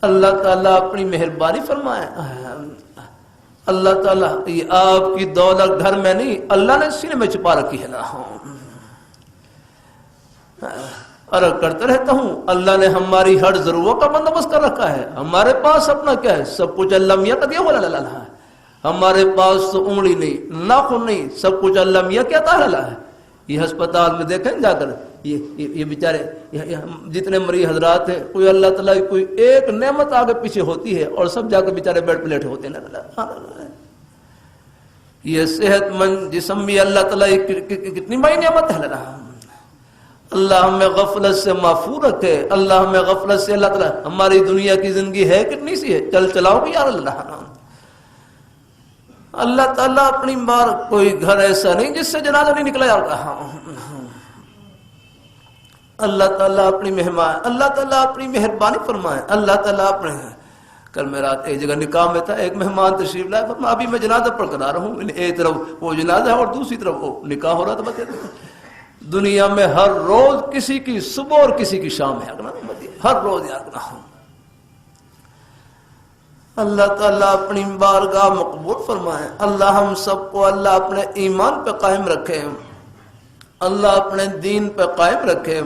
اللہ تعالیٰ اپنی مہربانی فرمائے. اللہ تعالیٰ یہ آپ کی دولت گھر میں نہیں، اللہ نے سینے میں چھپا رکھی ہے نا. عرض کرتا رہتا ہوں اللہ نے ہماری ہر ضرورت کا بندوبست کر رکھا ہے. ہمارے پاس اپنا کیا ہے؟ سب کچھ اللہ میاں کا دیا ہوا ہے. ہمارے پاس تو انگلی نہیں، ناخن نہیں، سب کچھ اللہ میاں کیا تعالیٰ ہے. یہ ہسپتال میں دیکھیں جا کر یہ بیچارے جتنے مریض حضرات ہیں، کوئی اللہ تعالیٰ کی کوئی ایک نعمت آگے پیچھے ہوتی ہے اور سب جا کر بیچارے بیڈ پہ لیٹے ہوتے ہیں. یہ صحت مند جسم بھی اللہ تعالیٰ کی کتنی بڑی نعمت ہے. اللہ ہمیں غفلت سے محفوظ رکھے. اللہ ہمیں غفلت سے، اللہ تعالیٰ ہماری دنیا کی زندگی ہے کتنی سی ہے، چل چلاؤ گی یار. اللہ تعالیٰ اپنی بار کوئی گھر ایسا نہیں جس سے جنازہ نہیں نکلا جاتا. اللہ تعالیٰ اپنی مہمان، اللہ تعالیٰ اپنی مہربانی فرمائے. اللہ تعالیٰ اپنے کل میں رات ایک جگہ نکاح میں تھا، ایک مہمان تشریف لائے، فرمایا ابھی میں جنازہ پڑھ کر آ رہا ہوں. ایک طرف وہ جنازہ ہے اور دوسری طرف وہ نکاح ہو رہا تھا. دنیا میں ہر روز کسی کی صبح اور کسی کی شام ہے، ہر روز یاد رہا. اللہ تعالیٰ اپنی بارگاہ مقبول فرمائے. اللہ ہم سب کو اللہ اپنے ایمان پہ قائم رکھے، اللہ اپنے دین پہ قائم رکھے.